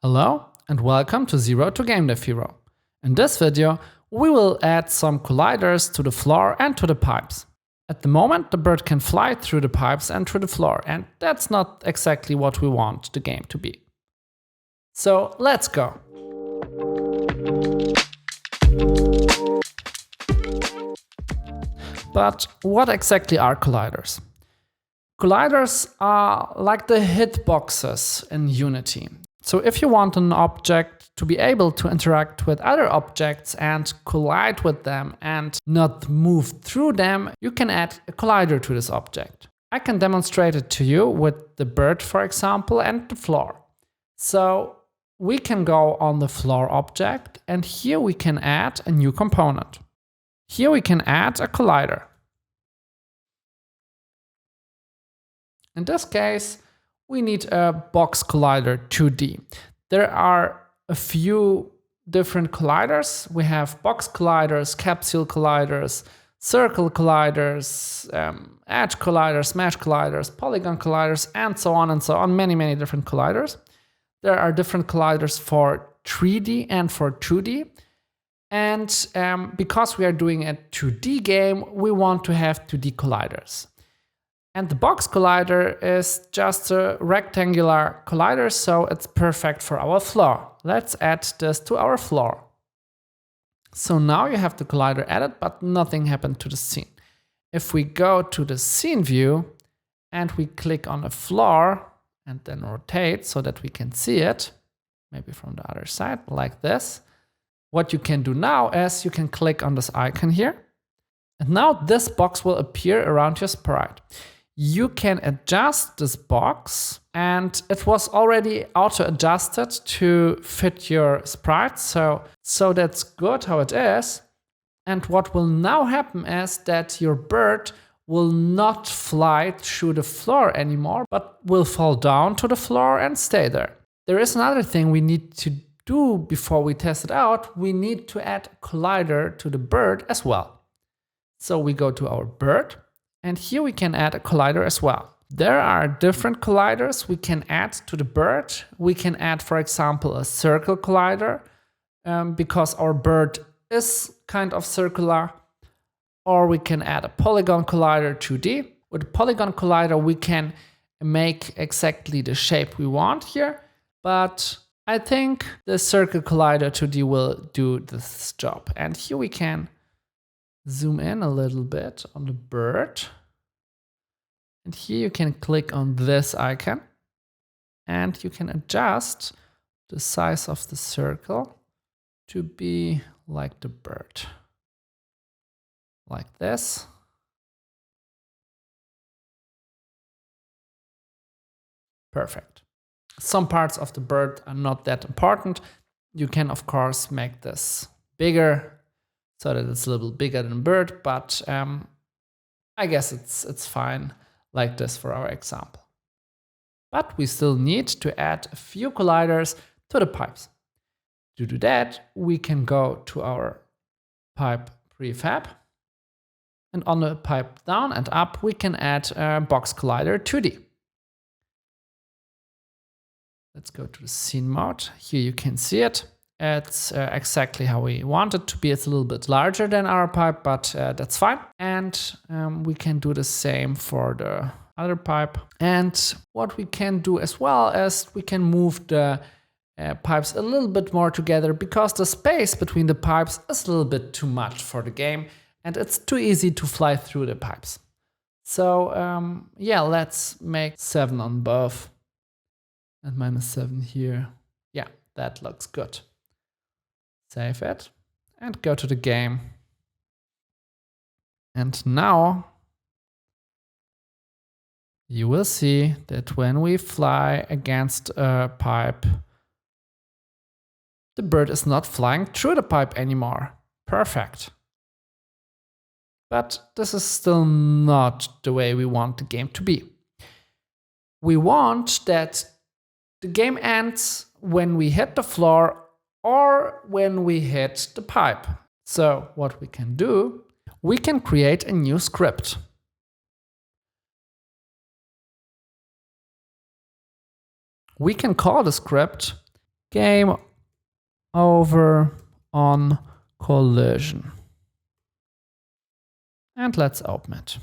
Hello and welcome to Zero to Game Dev Hero. In this video, we will add some colliders to the floor and to the pipes. At the moment, the bird can fly through the pipes and through the floor, and that's not exactly what we want the game to be. So let's go. But what exactly are colliders? Colliders are like the hitboxes in Unity. So if you want an object to be able to interact with other objects and collide with them and not move through them, you can add a collider to this object. I can demonstrate it to you with the bird, for example, and the floor. So we can go on the floor object, and here we can add a new component. Here we can add a collider. In this case, we need a box collider 2D. There are a few different colliders. We have box colliders, capsule colliders, circle colliders, edge colliders, mesh colliders, polygon colliders, and so on, many different colliders. There are different colliders for 3D and for 2D. And because we are doing a 2D game, we want to have 2D colliders. And the box collider is just a rectangular collider, so it's perfect for our floor. Let's add this to our floor. So now you have the collider added, but nothing happened to the scene. If we go to the scene view and we click on the floor and then rotate so that we can see it, maybe from the other side, like this. What you can do now is you can click on this icon here. And now this box will appear around your sprite. You can adjust this box, and it was already auto-adjusted to fit your sprite, so that's good how it is. And what will now happen is that your bird will not fly through the floor anymore, but will fall down to the floor and stay there. There is another thing we need to do before we test it out. We need to add a collider to the bird as well. So we go to our bird. And here we can add a collider as well. There are different colliders we can add to the bird. We can add, for example, a circle collider because our bird is kind of circular. Or we can add a polygon collider 2D. With a polygon collider, we can make exactly the shape we want here. But I think the circle collider 2D will do this job. And here we can zoom in a little bit on the bird. And here you can click on this icon and you can adjust the size of the circle to be like the bird. Like this. Perfect. Some parts of the bird are not that important. You can, of course, make this bigger so that it's a little bigger than a bird, but I guess it's fine like this for our example. But we still need to add a few colliders to the pipes. To do that, we can go to our pipe prefab, and on the pipe down and up, we can add a box collider 2D. Let's go to the scene mode. Here you can see it. It's exactly how we want it to be. It's a little bit larger than our pipe, but that's fine. And we can do the same for the other pipe. And what we can do as well is we can move the pipes a little bit more together because the space between the pipes is a little bit too much for the game and it's too easy to fly through the pipes. So yeah, let's make 7 on both and -7 here. Yeah, that looks good. Save it and go to the game. And now you will see that when we fly against a pipe, the bird is not flying through the pipe anymore. Perfect. But this is still not the way we want the game to be. We want that the game ends when we hit the floor or when we hit the pipe. So what we can do, we can create a new script. We can call the script game over on collision. And let's open it.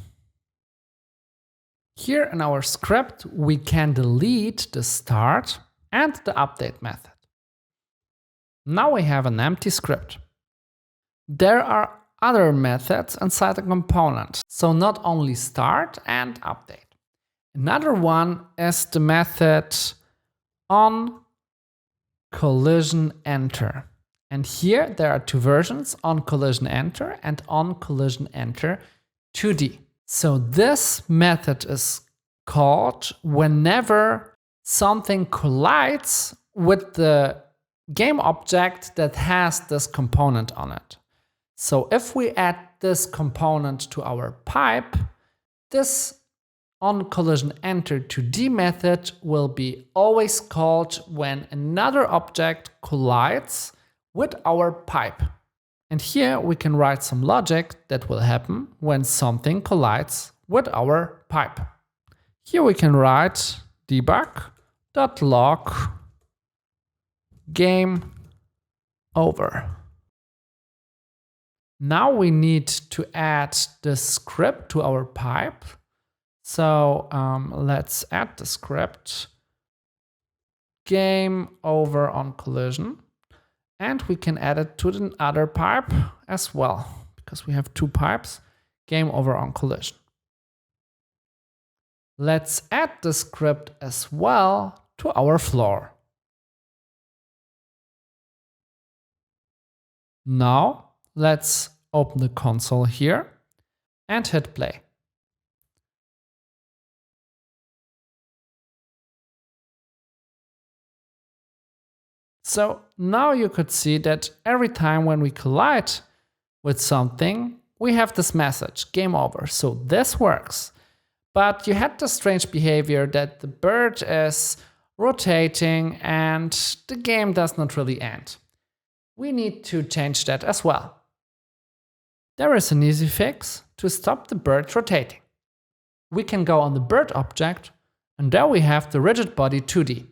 Here in our script, we can delete the start and the update method. Now we have an empty script. There are other methods inside the component, so not only start and update. Another one is the method on collision enter. And here there are two versions, on collision enter and on collision enter 2D. So this method is called whenever something collides with the game object that has this component on it. So if we add this component to our pipe, this on collision enter 2D method will be always called when another object collides with our pipe. And here we can write some logic that will happen when something collides with our pipe. Here we can write debug.log game over. Now we need to add the script to our pipe. So let's add the script game over on collision. And we can add it to the other pipe as well, because we have two pipes, game over on collision. Let's add the script as well to our floor. Now let's open the console here and hit play. So now you could see that every time when we collide with something, we have this message, game over. So this works. But you had the strange behavior that the bird is rotating and the game does not really end. We need to change that as well. There is an easy fix to stop the bird rotating. We can go on the bird object, and there we have the rigid body 2D.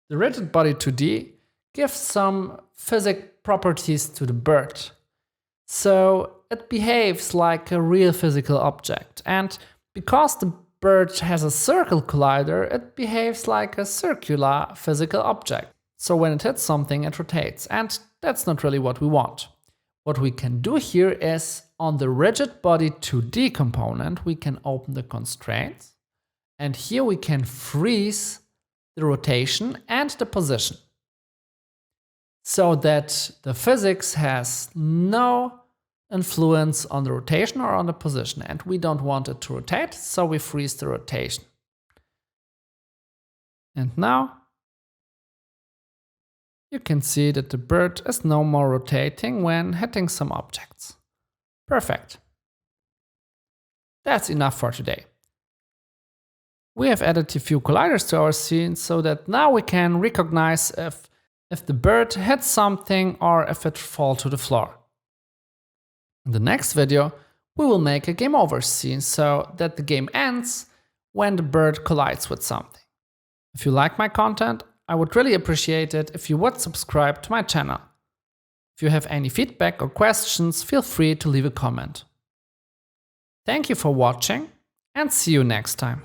The rigid body 2D gives some physics properties to the bird. So it behaves like a real physical object. And because the bird has a circle collider, it behaves like a circular physical object. So when it hits something, it rotates. And that's not really what we want. What we can do here is on the rigid body 2D component, we can open the constraints. And here we can freeze the rotation and the position, so that the physics has no influence on the rotation or on the position, and we don't want it to rotate, so we freeze the rotation. And now you can see that the bird is no more rotating when hitting some objects. Perfect. That's enough for today. We have added a few colliders to our scene so that now we can recognize if the bird hits something or if it falls to the floor. In the next video, we will make a game over scene so that the game ends when the bird collides with something. If you like my content, I would really appreciate it if you would subscribe to my channel. If you have any feedback or questions, feel free to leave a comment. Thank you for watching and see you next time.